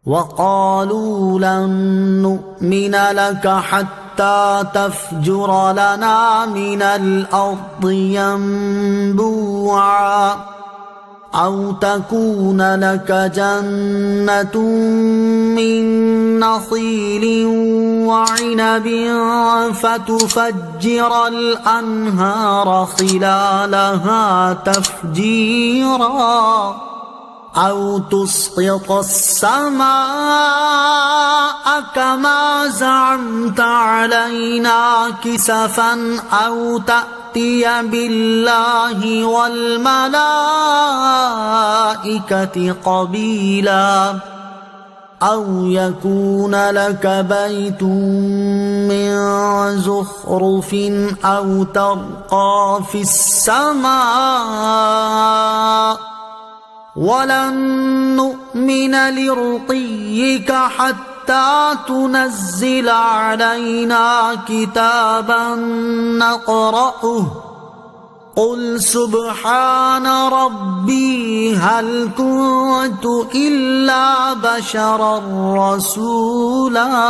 وقالوا لن نؤمن لك حتى تفجر لنا من الأرض ينبوعا أو تكون لك جنة من نخيل وعنب فتفجر الأنهار خلالها تفجيرا أو تسقط السماء كما زعمت علينا كسفا أو تأتي بالله والملائكة قبيلا أو يكون لك بيت من زخرف أو ترقى في السماء وَلَن نُّؤْمِنَ لِرُقِيِّكَ حَتَّى تُنَزِّلَ عَلَيْنَا كِتَابًا نَّقْرَؤُهُ قُلْ سُبْحَانَ رَبِّي هَلْ كُنتُ إِلَّا بَشَرًا رَّسُولًا۔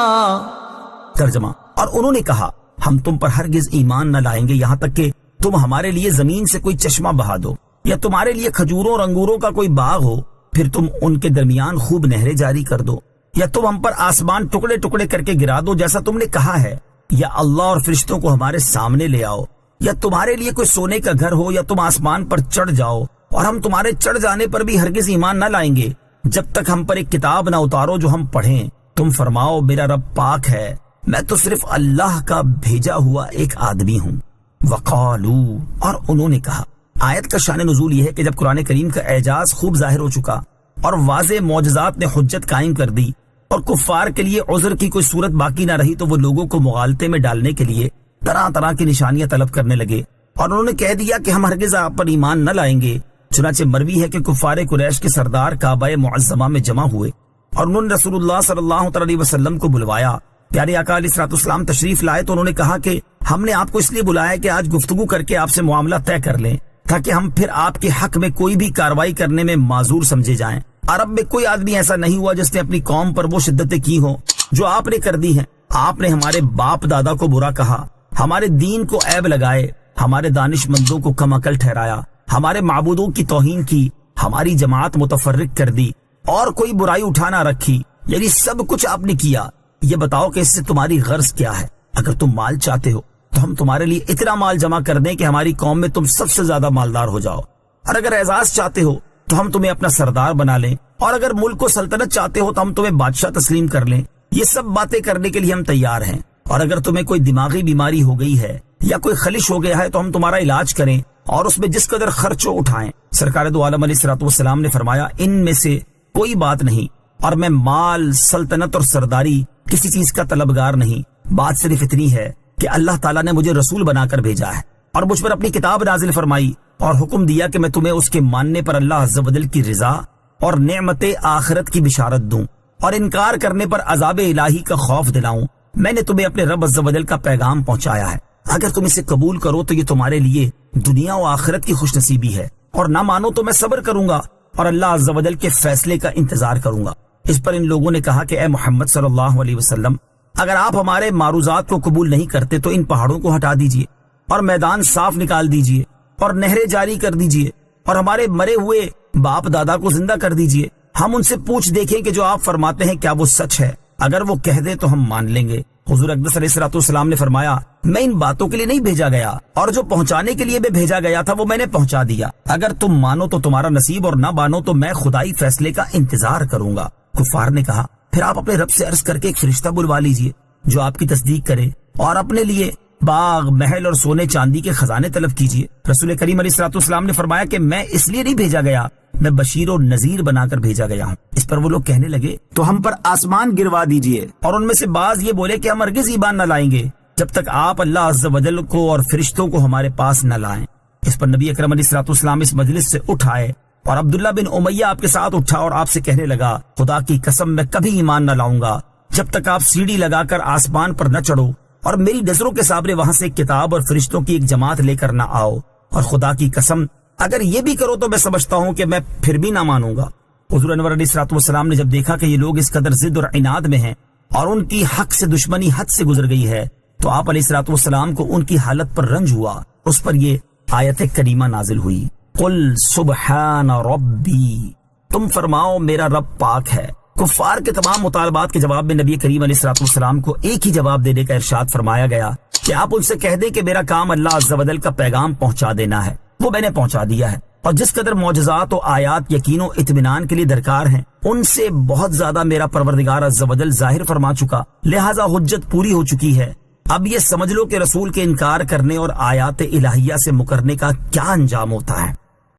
ترجمہ: اور انہوں نے کہا ہم تم پر ہرگز ایمان نہ لائیں گے یہاں تک کہ تم ہمارے لیے زمین سے کوئی چشمہ بہا دو یا تمہارے لیے کھجوروں اور انگوروں کا کوئی باغ ہو، پھر تم ان کے درمیان خوب نہریں جاری کر دو، یا تم ہم پر آسمان ٹکڑے ٹکڑے کر کے گرا دو جیسا تم نے کہا ہے، یا اللہ اور فرشتوں کو ہمارے سامنے لے آؤ، یا تمہارے لیے کوئی سونے کا گھر ہو، یا تم آسمان پر چڑھ جاؤ، اور ہم تمہارے چڑھ جانے پر بھی ہرگز ایمان نہ لائیں گے جب تک ہم پر ایک کتاب نہ اتارو جو ہم پڑھیں۔ تم فرماؤ میرا رب پاک ہے، میں تو صرف اللہ کا بھیجا ہوا ایک آدمی ہوں۔ وقالو، اور انہوں نے کہا۔ آیت کا شان نزول یہ ہے کہ جب قرآن کریم کا اعجاز خوب ظاہر ہو چکا اور واضح معجزات نے حجت قائم کر دی اور کفار کے لیے عذر کی کوئی صورت باقی نہ رہی تو وہ لوگوں کو مغالطے میں ڈالنے کے لیے طرح طرح کی نشانیاں طلب کرنے لگے، اور انہوں نے کہہ دیا کہ ہم ہرگز آپ پر ایمان نہ لائیں گے۔ چنانچہ مروی ہے کہ کفار قریش کے سردار کعبہ معظمہ میں جمع ہوئے اور انہوں نے رسول اللہ صلی اللہ علیہ وسلم کو بلوایا۔ پیارے آقا علیہ الصلوۃ والسلام تشریف لائے تو انہوں نے کہا کہ ہم نے آپ کو اس لیے بلایا کہ آج گفتگو کر کے آپ سے معاملہ طے کر لیں تاکہ ہم پھر آپ کے حق میں کوئی بھی کارروائی کرنے میں معذور سمجھے جائیں۔ عرب میں کوئی آدمی ایسا نہیں ہوا جس نے اپنی قوم پر وہ شدتیں کی ہوں جو آپ نے کر دی ہیں۔ آپ نے ہمارے باپ دادا کو برا کہا، ہمارے دین کو عیب لگائے، ہمارے دانش مندوں کو کم عقل ٹھہرایا، ہمارے معبودوں کی توہین کی، ہماری جماعت متفرق کر دی اور کوئی برائی اٹھا نہ رکھی، یعنی سب کچھ آپ نے کیا۔ یہ بتاؤ کہ اس سے تمہاری غرض کیا ہے؟ اگر تم مال چاہتے ہو تو ہم تمہارے لیے اتنا مال جمع کر دیں کہ ہماری قوم میں تم سب سے زیادہ مالدار ہو جاؤ، اور اگر اعزاز چاہتے ہو تو ہم تمہیں اپنا سردار بنا لیں، اور اگر ملک کو سلطنت چاہتے ہو تو ہم تمہیں بادشاہ تسلیم کر لیں۔ یہ سب باتیں کرنے کے لیے ہم تیار ہیں، اور اگر تمہیں کوئی دماغی بیماری ہو گئی ہے یا کوئی خلش ہو گیا ہے تو ہم تمہارا علاج کریں اور اس میں جس قدر خرچ اٹھائیں۔ سرکار دو عالم علیہ الصلوۃ والسلام نے فرمایا ان میں سے کوئی بات نہیں، اور میں مال، سلطنت اور سرداری کسی چیز کا طلبگار نہیں، بات صرف اتنی ہے کہ اللہ تعالیٰ نے مجھے رسول بنا کر بھیجا ہے اور مجھ پر اپنی کتاب نازل فرمائی اور حکم دیا کہ میں تمہیں اس کے ماننے پر اللہ عز و جل کی رضا اور نعمت آخرت کی بشارت دوں اور انکار کرنے پر عذاب الہی کا خوف دلاؤں۔ میں نے تمہیں اپنے رب عز و جل کا پیغام پہنچایا ہے، اگر تم اسے قبول کرو تو یہ تمہارے لیے دنیا و آخرت کی خوش نصیبی ہے، اور نہ مانو تو میں صبر کروں گا اور اللہ عز و جل کے فیصلے کا انتظار کروں گا۔ اس پر ان لوگوں نے کہا کہ اے محمد صلی اللہ علیہ وسلم، اگر آپ ہمارے معروضات کو قبول نہیں کرتے تو ان پہاڑوں کو ہٹا دیجئے اور میدان صاف نکال دیجئے اور نہریں جاری کر دیجئے اور ہمارے مرے ہوئے باپ دادا کو زندہ کر دیجئے، ہم ان سے پوچھ دیکھیں کہ جو آپ فرماتے ہیں کیا وہ سچ ہے، اگر وہ کہہ دیں تو ہم مان لیں گے۔ حضور اقدس علیہ الصلوۃ والسلام نے فرمایا میں ان باتوں کے لیے نہیں بھیجا گیا، اور جو پہنچانے کے لیے میں بھیجا گیا تھا وہ میں نے پہنچا دیا، اگر تم مانو تو تمہارا نصیب اور نہ مانو تو میں خدائی فیصلے کا انتظار کروں گا۔ کفار نے کہا پھر آپ اپنے رب سے عرض کر کے ایک فرشتہ بلوا لیجئے جو آپ کی تصدیق کرے اور اپنے لیے باغ، محل اور سونے چاندی کے خزانے طلب کیجئے۔ رسول کریم علیہ الصلوۃ والسلام نے فرمایا کہ میں اس لیے نہیں بھیجا گیا، میں بشیر و نذیر بنا کر بھیجا گیا ہوں۔ اس پر وہ لوگ کہنے لگے تو ہم پر آسمان گروا دیجئے، اور ان میں سے بعض یہ بولے کہ ہم ہرگز ایمان نہ لائیں گے جب تک آپ اللہ عز و جل کو اور فرشتوں کو ہمارے پاس نہ لائیں۔ اس پر نبی اکرم علیہ الصلوۃ والسلام اس مجلس سے اٹھ آئے اور عبداللہ بن امیہ آپ کے ساتھ اٹھا اور آپ سے کہنے لگا خدا کی قسم میں کبھی ایمان نہ لاؤں گا جب تک آپ سیڑھی لگا کر آسمان پر نہ چڑھو اور میری نظروں کے سامنے وہاں سے ایک کتاب اور فرشتوں کی ایک جماعت لے کر نہ آؤ، اور خدا کی قسم اگر یہ بھی کرو تو میں سمجھتا ہوں کہ میں پھر بھی نہ مانوں گا۔ حضور انور علیہ السلام نے جب دیکھا کہ یہ لوگ اس قدر ضد اور عناد میں ہیں اور ان کی حق سے دشمنی حد سے گزر گئی ہے، تو آپ علیہ السلام کو ان کی حالت پر رنج ہوا. اس پر یہ آیت کریمہ نازل ہوئی، قل سبحان ربی، تم فرماؤ میرا رب پاک ہے. کفار کے تمام مطالبات کے جواب میں نبی کریم علیہ السلام کو ایک ہی جواب دینے کا ارشاد فرمایا گیا کہ آپ ان سے کہہ دیں کہ میرا کام اللہ عز و جل کا پیغام پہنچا دینا ہے، وہ میں نے پہنچا دیا ہے. اور جس قدر معجزات و آیات یقین و اطمینان کے لیے درکار ہیں، ان سے بہت زیادہ میرا پروردگار عز و جل ظاہر فرما چکا، لہذا حجت پوری ہو چکی ہے. اب یہ سمجھ لو کہ رسول کے انکار کرنے اور آیات الہیہ سے مکرنے کا کیا انجام ہوتا ہے.